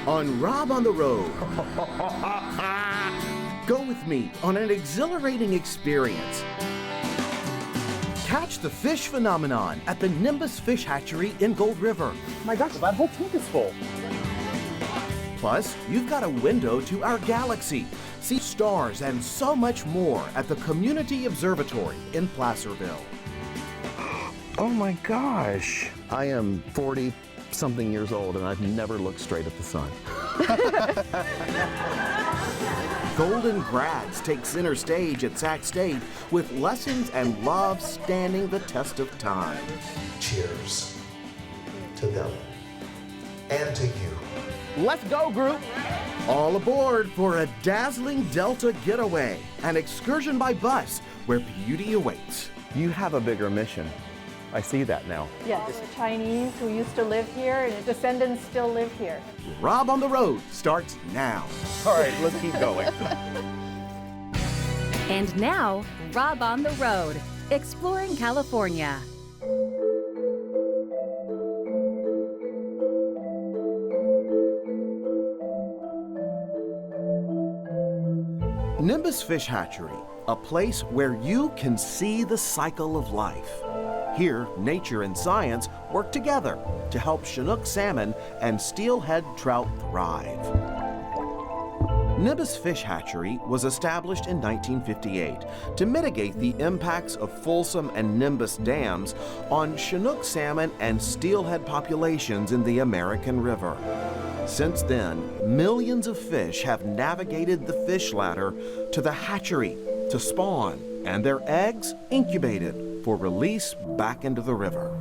on Rob on the Road. Go with me on an exhilarating experience. Catch the fish phenomenon at the Nimbus Fish Hatchery in Gold River. My gosh, that whole tank is full. Plus, you've got a window to our galaxy. See stars and so much more at the Community Observatory in Placerville. Oh my gosh. I am 40-something years old and I've never looked straight at the sun. Golden grads take center stage at Sac State with lessons and love standing the test of time. Cheers to them and to you. Let's go, group! All aboard for a dazzling Delta getaway, an excursion by bus where beauty awaits. You have a bigger mission. I see that now. Yes, the Chinese who used to live here, and descendants still live here. Rob on the Road starts now. All right, let's keep going. And now, Rob on the Road, exploring California. Nimbus Fish Hatchery, a place where you can see the cycle of life. Here, nature and science work together to help Chinook salmon and steelhead trout thrive. Nimbus Fish Hatchery was established in 1958 to mitigate the impacts of Folsom and Nimbus dams on Chinook salmon and steelhead populations in the American River. Since then, millions of fish have navigated the fish ladder to the hatchery to spawn, and their eggs incubated for release back into the river.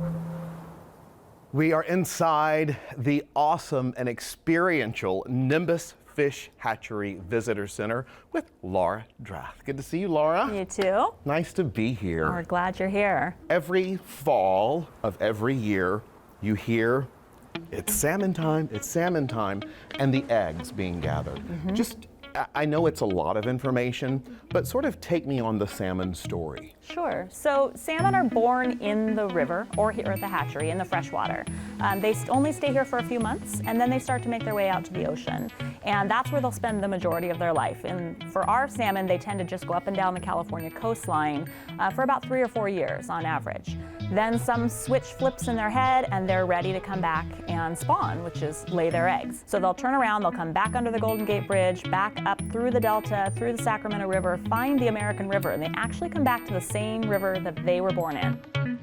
We are inside the awesome and experiential Nimbus Fish Hatchery Visitor Center with Laura Drath. Good to see you, Laura. You too. Nice to be here. We're glad you're here. Every fall of every year, you hear it's salmon time, and the eggs being gathered. Just, I know it's a lot of information, but sort of take me on the salmon story. Sure. So salmon are born in the river or here at the hatchery in the freshwater. They only stay here for a few months, and then they start to make their way out to the ocean. And that's where they'll spend the majority of their life. And for our salmon, they tend to just go up and down the California coastline for about 3 or 4 years on average. Then some switch flips in their head and they're ready to come back and spawn, which is lay their eggs. So they'll turn around, they'll come back under the Golden Gate Bridge, back up through the Delta, through the Sacramento River, find the American River, and they actually come back to the same river that they were born in.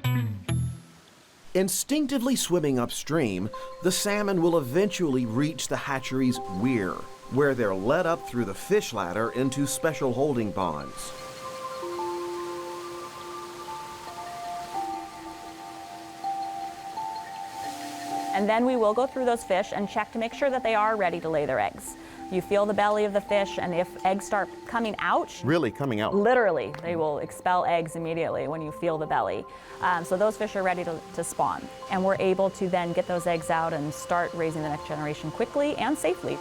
Instinctively swimming upstream, the salmon will eventually reach the hatchery's weir, where they're led up through the fish ladder into special holding ponds. And then we will go through those fish and check to make sure that they are ready to lay their eggs. You feel the belly of the fish, and if eggs start coming out, Really coming out. literally, they will expel eggs immediately when you feel the belly. So those fish are ready to spawn. And we're able to then get those eggs out and start raising the next generation quickly and safely.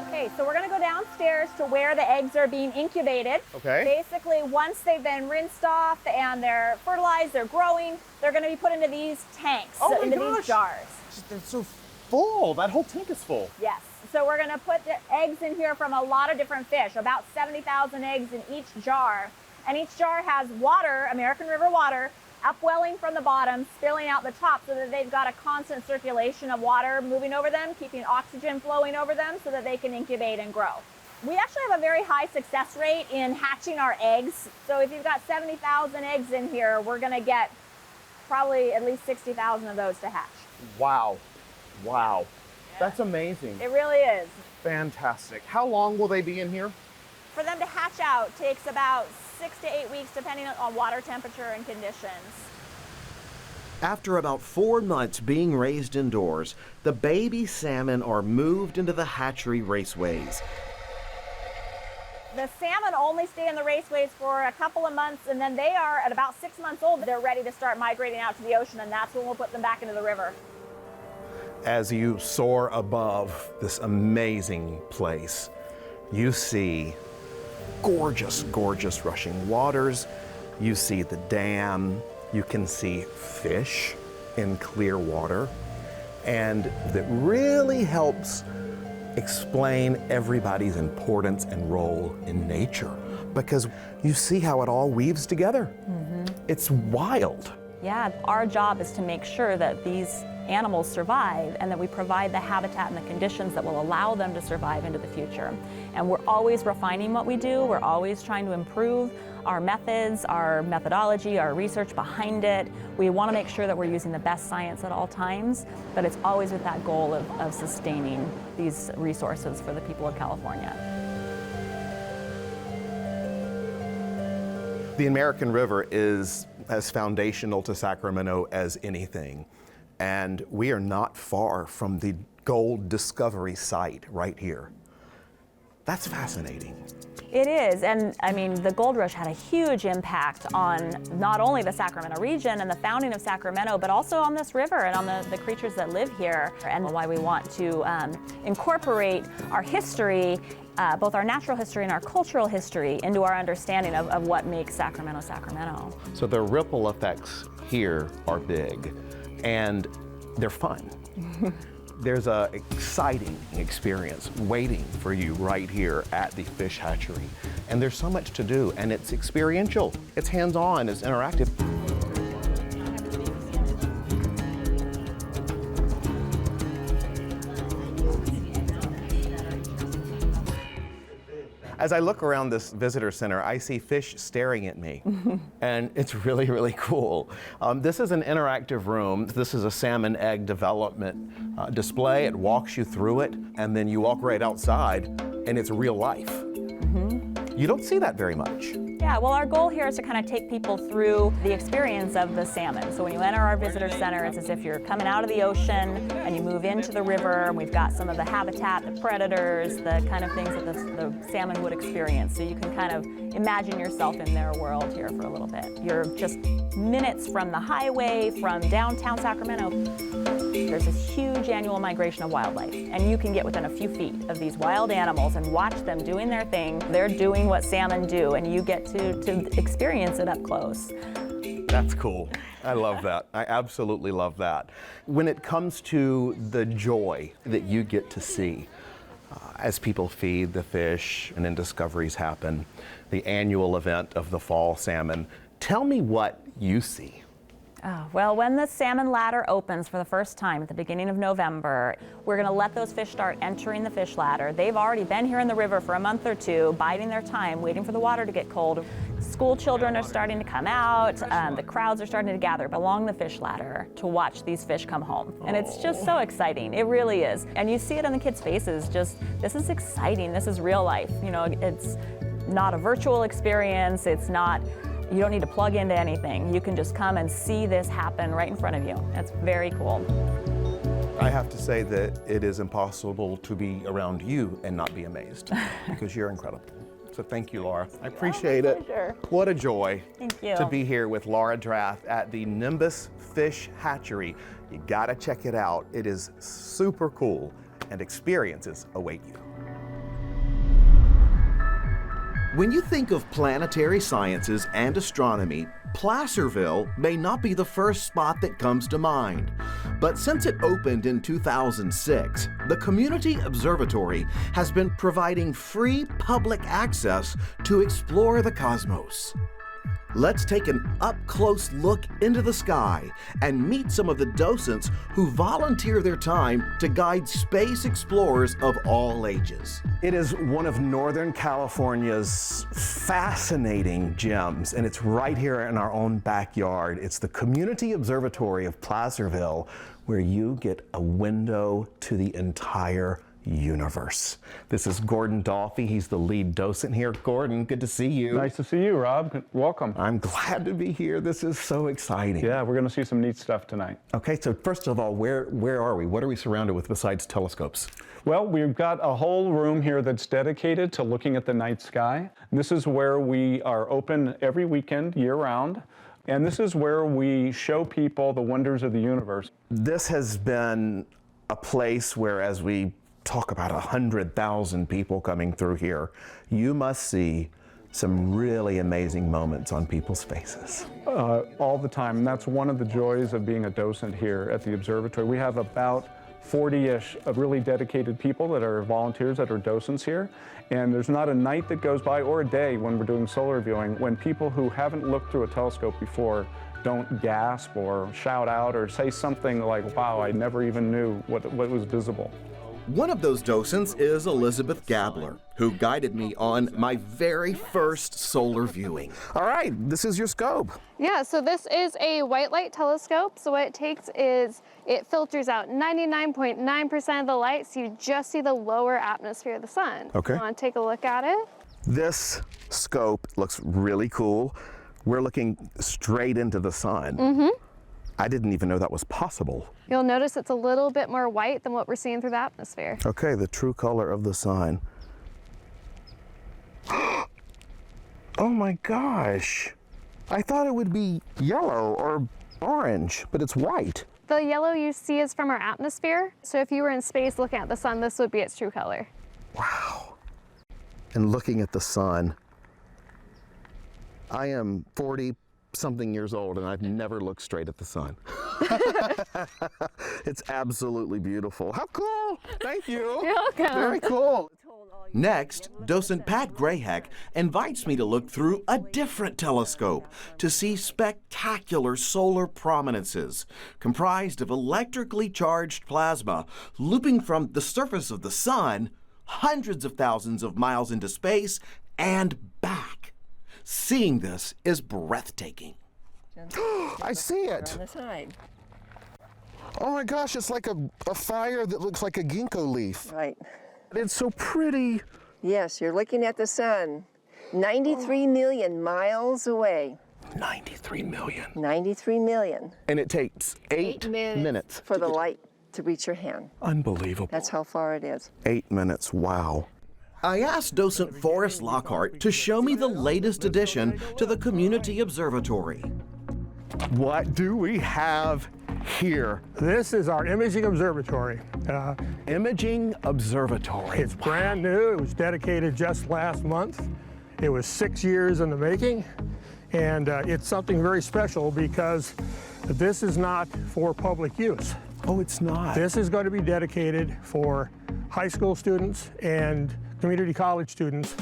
Okay, so we're gonna go downstairs to where the eggs are being incubated. Okay. Basically, once they've been rinsed off and they're fertilized, they're growing, they're gonna be put into these tanks, into these jars. They're so full. That whole tank is full. Yes, so we're gonna put the eggs in here from a lot of different fish, about 70,000 eggs in each jar. And each jar has water, American River water, upwelling from the bottom, spilling out the top so that they've got a constant circulation of water moving over them, keeping oxygen flowing over them so that they can incubate and grow. We actually have a very high success rate in hatching our eggs. So if you've got 70,000 eggs in here, we're gonna get probably at least 60,000 of those to hatch. Wow. Wow. That's amazing. It really is. Fantastic. How long will they be in here? For them to hatch out takes about 6 to 8 weeks depending on water temperature and conditions. After about 4 months being raised indoors, the baby salmon are moved into the hatchery raceways. The salmon only stay in the raceways for a couple of months, and then they are at about 6 months old. They're ready to start migrating out to the ocean, and that's when we'll put them back into the river. As you soar above this amazing place, you see gorgeous, gorgeous rushing waters. You see the dam. You can see fish in clear water, and that really helps explain everybody's importance and role in nature, because you see how it all weaves together. It's wild. Yeah, our job is to make sure that these animals survive and that we provide the habitat and the conditions that will allow them to survive into the future. And we're always refining what we do. We're always trying to improve our methods, our methodology, our research behind it. We want to make sure that we're using the best science at all times, but it's always with that goal of sustaining these resources for the people of California. The American River is as foundational to Sacramento as anything. And we are not far from the gold discovery site right here. That's fascinating. It is, and I mean, the gold rush had a huge impact on not only the Sacramento region and the founding of Sacramento, but also on this river and on the creatures that live here, and why we want to incorporate our history, both our natural history and our cultural history, into our understanding of what makes Sacramento, Sacramento. So the ripple effects here are big, and they're fun. There's an exciting experience waiting for you right here at the fish hatchery. And there's so much to do, and it's experiential, it's hands-on, it's interactive. As I look around this visitor center, I see fish staring at me, and it's really, really cool. This is an interactive room. This is a salmon egg development display. It walks you through it, and then you walk right outside, and it's real life. You don't see that very much. Yeah, well, our goal here is to kind of take people through the experience of the salmon. So when you enter our visitor center, it's as if you're coming out of the ocean and you move into the river, and we've got some of the habitat, the predators, the kind of things that the salmon would experience. So you can kind of imagine yourself in their world here for a little bit. You're just minutes from the highway, from downtown Sacramento. There's this huge annual migration of wildlife, and you can get within a few feet of these wild animals and watch them doing their thing. They're doing what salmon do, and you get to experience it up close. That's cool. I love that. I absolutely love that. When it comes to the joy that you get to see as people feed the fish and then discoveries happen, the annual event of the fall salmon, tell me what you see. Oh, well, when the salmon ladder opens for the first time at the beginning of November, we're going to let those fish start entering the fish ladder. They've already been here in the river for a month or two, biding their time, waiting for the water to get cold. School children are starting to come out. The crowds are starting to gather along the fish ladder to watch these fish come home. And it's just so exciting. It really is. And you see it on the kids' faces. Just, this is exciting. This is real life. You know, it's not a virtual experience. It's not... You don't need to plug into anything. You can just come and see this happen right in front of you. It's very cool. I have to say that it is impossible to be around you and not be amazed, because you're incredible. So thank you, Laura. I appreciate it. Pleasure. What a joy. Thank you. To be here with Laura Draft at the Nimbus Fish Hatchery. You gotta check it out. It is super cool, and experiences await you. When you think of planetary sciences and astronomy, Placerville may not be the first spot that comes to mind. But since it opened in 2006, the Community Observatory has been providing free public access to explore the cosmos. Let's take an up-close look into the sky and meet some of the docents who volunteer their time to guide space explorers of all ages. It is one of Northern California's fascinating gems, and it's right here in our own backyard. It's the Community Observatory of Placerville, where you get a window to the entire universe. This is Gordon Dolphy. He's the lead docent here. Gordon, good to see you. Nice to see you, Rob. Welcome. I'm glad to be here. This is so exciting. Yeah, we're going to see some neat stuff tonight. Okay, so first of all, where are we? What are we surrounded with besides telescopes? Well, we've got a whole room here that's dedicated to looking at the night sky. This is where we are open every weekend, year-round. And this is where we show people the wonders of the universe. This has been a place where, as we talk about 100,000 people coming through here, you must see some really amazing moments on people's faces. All the time, and that's one of the joys of being a docent here at the observatory. We have about 40-ish of really dedicated people that are volunteers that are docents here, and there's not a night that goes by or a day when we're doing solar viewing when people who haven't looked through a telescope before don't gasp or shout out or say something like, wow, I never even knew what was visible. One of those docents is Elizabeth Gabler, who guided me on my very first solar viewing. All right, this is your scope. Yeah, so this is a white light telescope. So what it takes is it filters out 99.9% of the light, so you just see the lower atmosphere of the sun. Okay. You want to take a look at it? This scope looks really cool. We're looking straight into the sun. Mm-hmm. I didn't even know that was possible. You'll notice it's a little bit more white than what we're seeing through the atmosphere. Okay, the true color of the sun. Oh my gosh. I thought it would be yellow or orange, but it's white. The yellow you see is from our atmosphere. So if you were in space looking at the sun, this would be its true color. Wow. And looking at the sun, I am 40-something years old and I've never looked straight at the sun. It's absolutely beautiful. How cool! Thank you. You're welcome. Very cool. Next, docent Pat Grayheck invites me to look through a different telescope to see spectacular solar prominences comprised of electrically charged plasma looping from the surface of the sun hundreds of thousands of miles into space and back. Seeing this is breathtaking. I see it. On the side. Oh my gosh, it's like a fire that looks like a ginkgo leaf. Right. It's so pretty. Yes, you're looking at the sun. 93 million miles away. 93 million. 93 million. And it takes 8 minutes for the light to reach your hand. Unbelievable. That's how far it is. 8 minutes, wow. I asked docent Forrest Lockhart to show me the latest addition to the Community Observatory. What do we have here? This is our imaging observatory. Imaging Observatory. It's brand new. It was dedicated just last month. It was 6 years in the making, and it's something very special because this is not for public use. Oh, it's not. This is going to be dedicated for high school students and community college students.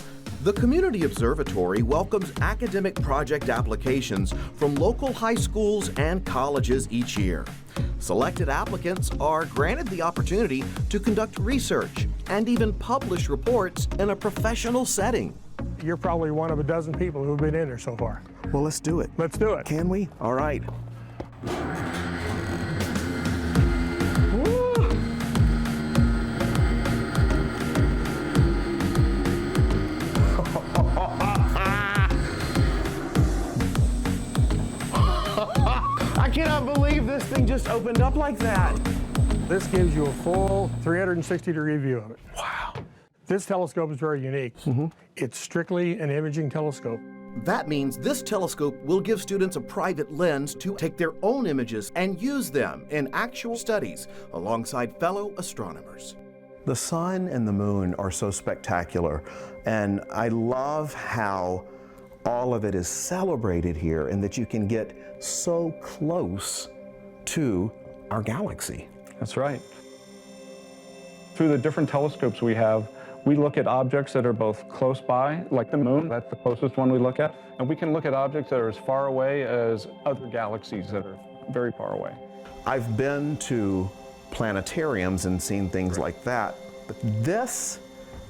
The Community Observatory welcomes academic project applications from local high schools and colleges each year. Selected applicants are granted the opportunity to conduct research and even publish reports in a professional setting. You're probably one of a dozen people who have been in there so far. Well, let's do it. Let's do it. Can we? All right. I cannot believe this thing just opened up like that. This gives you a full 360-degree view of it. Wow. This telescope is very unique. It's strictly an imaging telescope. That means this telescope will give students a private lens to take their own images and use them in actual studies alongside fellow astronomers. The sun and the moon are so spectacular, and I love how all of it is celebrated here and that you can get so close to our galaxy. That's right. Through the different telescopes we have, we look at objects that are both close by, like the moon, that's the closest one we look at, and we can look at objects that are as far away as other galaxies that are very far away. I've been to planetariums and seen things like that, but this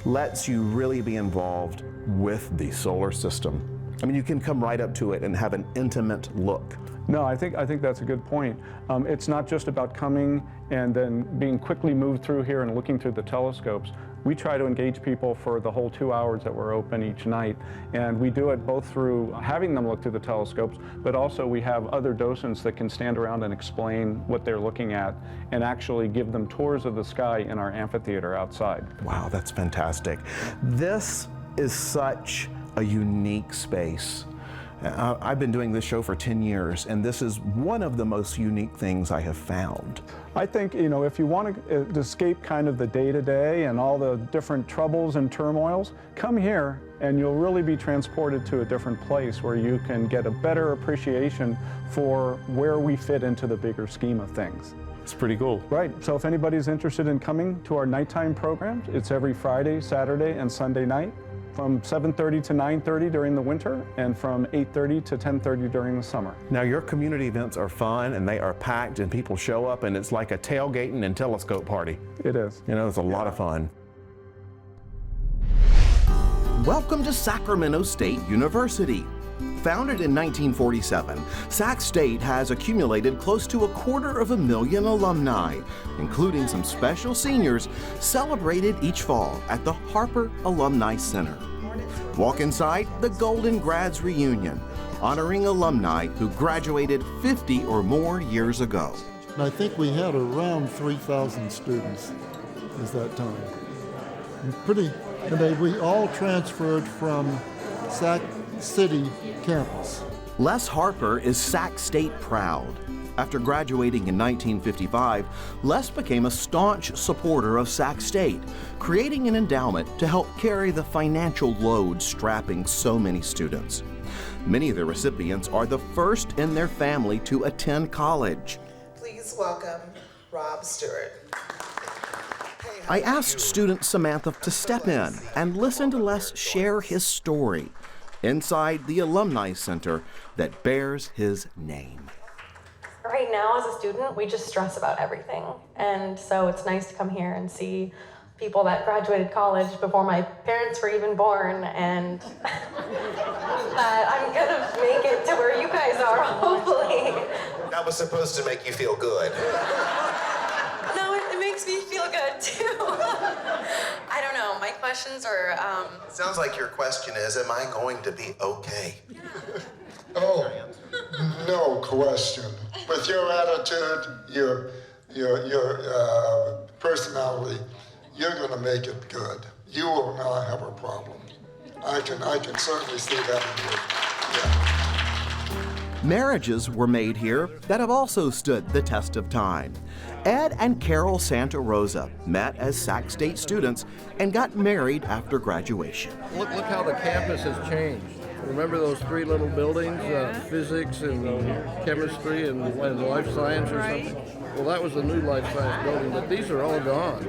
lets you really be involved with the solar system. I mean, you can come right up to it and have an intimate look. No, I think that's a good point. It's not just about coming and then being quickly moved through here and looking through the telescopes. We try to engage people for the whole 2 hours that we're open each night, and we do it both through having them look through the telescopes, but also we have other docents that can stand around and explain what they're looking at and actually give them tours of the sky in our amphitheater outside. Wow, that's fantastic. This is such a unique space. I've been doing this show for 10 years, and this is one of the most unique things I have found. I think, you know, if you want to escape kind of the day-to-day and all the different troubles and turmoils, come here and you'll really be transported to a different place where you can get a better appreciation for where we fit into the bigger scheme of things. It's pretty cool. Right, so if anybody's interested in coming to our nighttime programs, it's every Friday, Saturday, and Sunday night, from 7:30 to 9:30 during the winter, and from 8:30 to 10:30 during the summer. Now, your community events are fun, and they are packed, and people show up, and it's like a tailgating and telescope party. It is. You know, it's a lot of fun. Welcome to Sacramento State University. Founded in 1947, Sac State has accumulated close to 250,000 alumni, including some special seniors celebrated each fall at the Harper Alumni Center. Walk inside the Golden Grads Reunion, honoring alumni who graduated 50 or more years ago. And I think we had around 3,000 students at that time. We all transferred from Sac City campus. Les Harper is Sac State proud. After graduating in 1955, Les became a staunch supporter of Sac State, creating an endowment to help carry the financial load strapping so many students. Many of the recipients are the first in their family to attend college. Please welcome Rob Stewart. I asked student Samantha to step in and listen to Les share his story inside the Alumni Center that bears his name. Right now, as a student, we just stress about everything. And so it's nice to come here and see people that graduated college before my parents were even born, and that I'm gonna make it to where you guys are, hopefully. That was supposed to make you feel good. No, it makes me feel good too. I don't know, my questions are, It sounds like your question is, am I going to be okay? Oh, no question. With your attitude, your personality, you're going to make it good. You will not have a problem. I can certainly see that in you. Yeah. Marriages were made here that have also stood the test of time. Ed and Carol Santa Rosa met as Sac State students and got married after graduation. Look how the campus has changed. Remember those three little buildings, physics and chemistry and life science or something? Well, that was the new life science building, but these are all gone.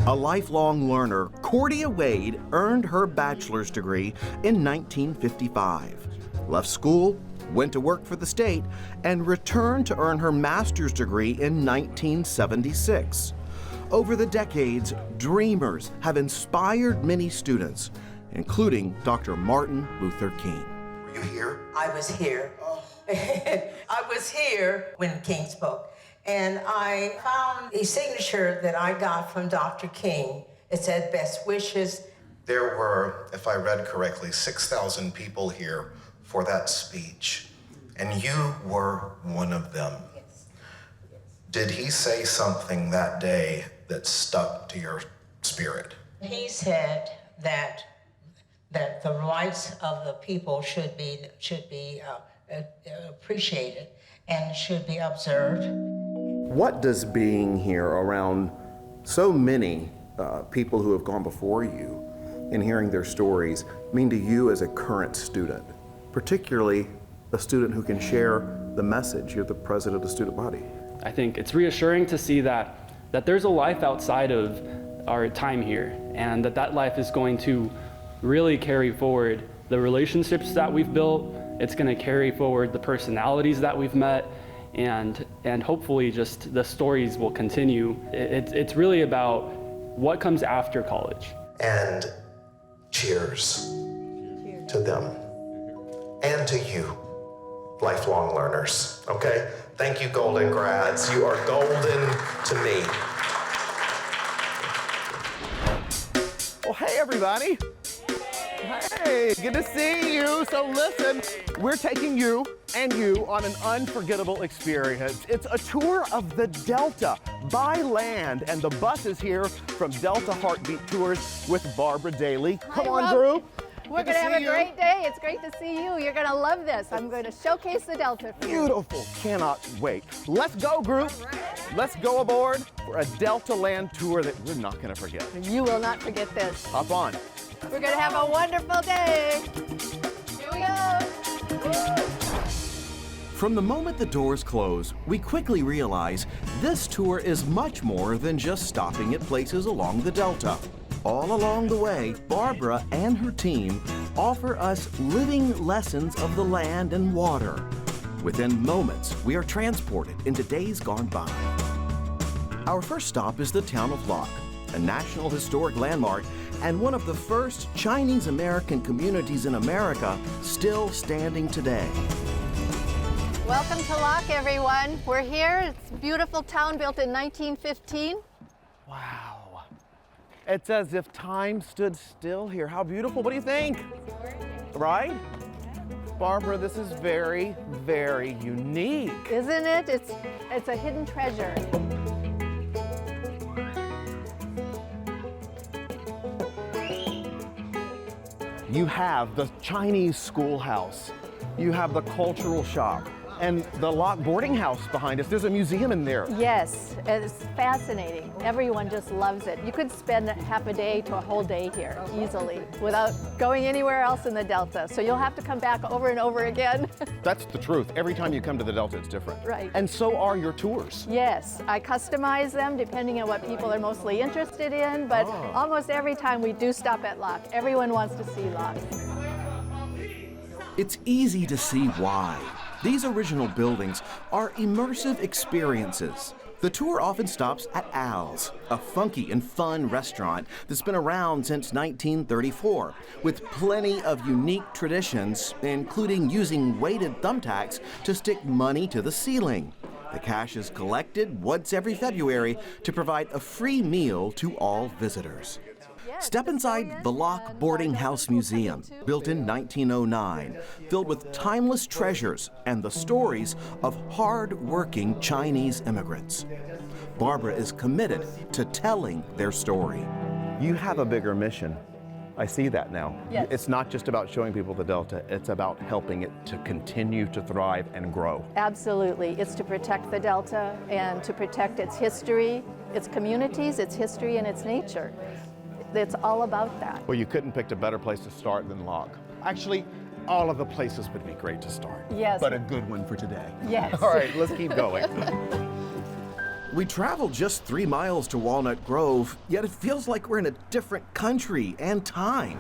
A lifelong learner, Cordia Wade earned her bachelor's degree in 1955. Left school, went to work for the state, and returned to earn her master's degree in 1976. Over the decades, dreamers have inspired many students, including Dr. Martin Luther King. Were you here? I was here. I was here when King spoke. And I found a signature that I got from Dr. King. It said, "Best wishes." There were, if I read correctly, 6,000 people here for that speech, and you were one of them. Yes. Did he say something that day that stuck to your spirit? He said that the rights of the people should be appreciated and should be observed. What does being here around so many people who have gone before you and hearing their stories mean to you as a current student, particularly a student who can share the message? You're the president of the student body. I think it's reassuring to see that there's a life outside of our time here, and that life is going to really carry forward the relationships that we've built. It's going to carry forward the personalities that we've met, and hopefully just the stories will continue. It's really about what comes after college. And cheers to them and to you, lifelong learners, okay? Thank you, Golden Grads. You are golden to me. Well, hey, everybody. Hey, good to see you. So listen, we're taking you and you on an unforgettable experience. It's a tour of the Delta by land, and the bus is here from Delta Heartbeat Tours with Barbara Daly. Come on, group. We're going to have a great day. It's great to see you. You're going to love this. I'm going to showcase the Delta for you. Beautiful. Cannot wait. Let's go, group. Let's go aboard for a Delta Land tour that we're not going to forget. You will not forget this. Hop on. We're going to have a wonderful day. Here we go. From the moment the doors close, we quickly realize this tour is much more than just stopping at places along the Delta. All along the way, Barbara and her team offer us living lessons of the land and water. Within moments, we are transported into days gone by. Our first stop is the town of Locke, a National Historic Landmark and one of the first Chinese-American communities in America still standing today. Welcome to Locke, everyone. We're here. It's a beautiful town built in 1915. Wow. It's as if time stood still here. How beautiful. What do you think? Right? Barbara, this is very, very unique. Isn't it? It's a hidden treasure. You have the Chinese schoolhouse. You have the cultural shop. And the Locke boarding house behind us. There's a museum in there. Yes, it's fascinating. Everyone just loves it. You could spend half a day to a whole day here easily without going anywhere else in the Delta. So you'll have to come back over and over again. That's the truth. Every time you come to the Delta, it's different. Right. And so are your tours. Yes, I customize them depending on what people are mostly interested in, but almost every time we do stop at Locke. Everyone wants to see Locke. It's easy to see why. These original buildings are immersive experiences. The tour often stops at Al's, a funky and fun restaurant that's been around since 1934, with plenty of unique traditions, including using weighted thumbtacks to stick money to the ceiling. The cash is collected once every February to provide a free meal to all visitors. Step inside the Locke Boarding House Museum, built in 1909, filled with timeless treasures and the stories of hard-working Chinese immigrants. Barbara is committed to telling their story. You have a bigger mission. I see that now. Yes. It's not just about showing people the Delta, it's about helping it to continue to thrive and grow. Absolutely. It's to protect the Delta and to protect its history, its communities, its history, and its nature. It's all about that. Well, you couldn't pick a better place to start than Locke. Actually, all of the places would be great to start. Yes. But a good one for today. Yes. All right, let's keep going. We traveled just 3 miles to Walnut Grove, yet it feels like we're in a different country and time.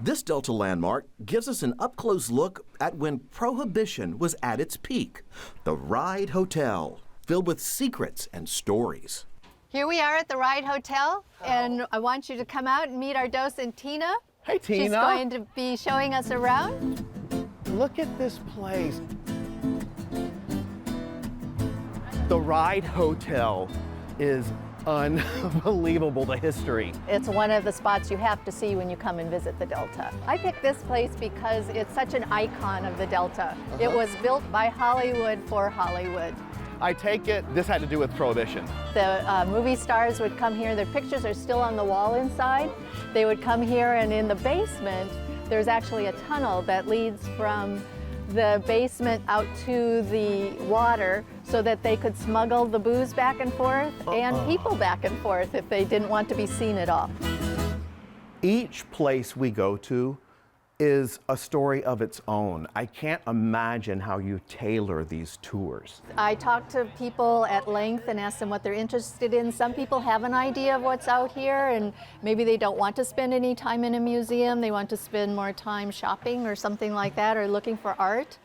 This Delta landmark gives us an up-close look at when Prohibition was at its peak. The Ride Hotel, filled with secrets and stories. Here we are at the Ride Hotel, and I want you to come out and meet our docent, Tina. Hey, Tina. She's going to be showing us around. Look at this place. The Ride Hotel is unbelievable, the history. It's one of the spots you have to see when you come and visit the Delta. I picked this place because it's such an icon of the Delta. It was built by Hollywood for Hollywood. I take it this had to do with Prohibition. The movie stars would come here. Their pictures are still on the wall inside. They would come here, and in the basement, there's actually a tunnel that leads from the basement out to the water so that they could smuggle the booze back and forth and people back and forth if they didn't want to be seen at all. Each place we go to is a story of its own. I can't imagine how you tailor these tours. I talk to people at length and ask them what they're interested in. Some people have an idea of what's out here, and maybe they don't want to spend any time in a museum. They want to spend more time shopping or something like that, or looking for art.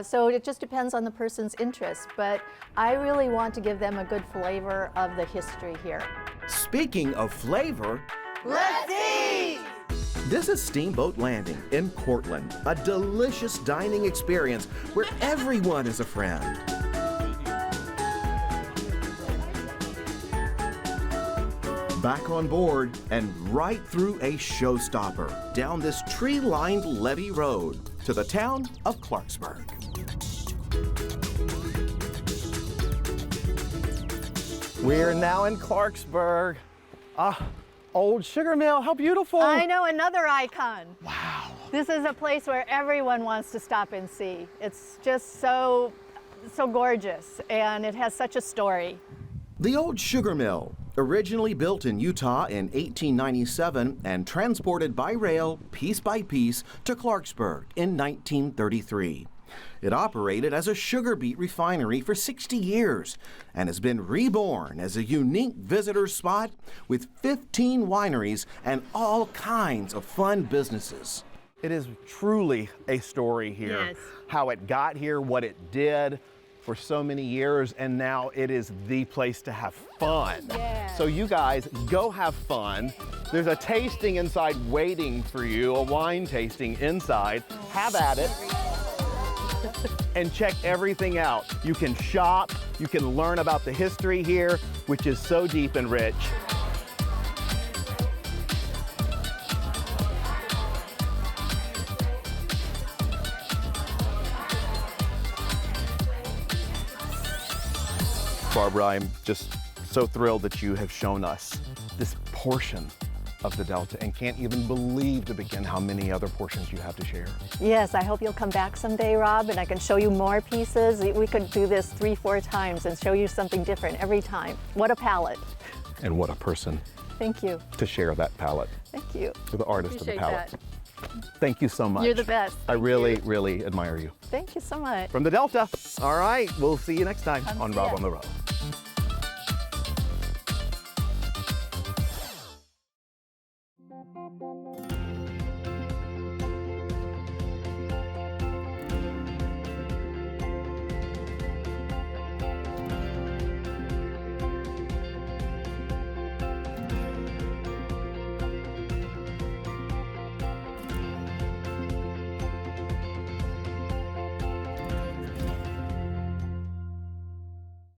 So it just depends on the person's interest, but I really want to give them a good flavor of the history here. Speaking of flavor, let's eat! This is Steamboat Landing in Cortland, a delicious dining experience where everyone is a friend. Back on board and right through a showstopper down this tree-lined levee road to the town of Clarksburg. We're now in Clarksburg. Old sugar mill, how beautiful. I know, another icon. Wow. This is a place where everyone wants to stop and see. It's just so gorgeous, and it has such a story. The old sugar mill, originally built in Utah in 1897 and transported by rail piece by piece to Clarksburg in 1933. It operated as a sugar beet refinery for 60 years and has been reborn as a unique visitor spot with 15 wineries and all kinds of fun businesses. It is truly a story here. Yes. How it got here, what it did for so many years, and now it is the place to have fun. Yes. So you guys, go have fun. There's a tasting inside waiting for you, a wine tasting inside. Have at it. And check everything out. You can shop, you can learn about the history here, which is so deep and rich. Barbara, I'm just so thrilled that you have shown us this portion of the Delta and can't even believe to begin how many other portions you have to share. Yes, I hope you'll come back someday, Rob, and I can show you more pieces. We could do this 3-4 times and show you something different every time. What a palette. And what a person Thank you. to share that palette. Thank you. You're the artist of the Appreciate palette. that. Thank you so much. You're the best. I really, really admire you. Thank you so much. From the Delta. All right, we'll see you next time on see Rob ya. on the Road.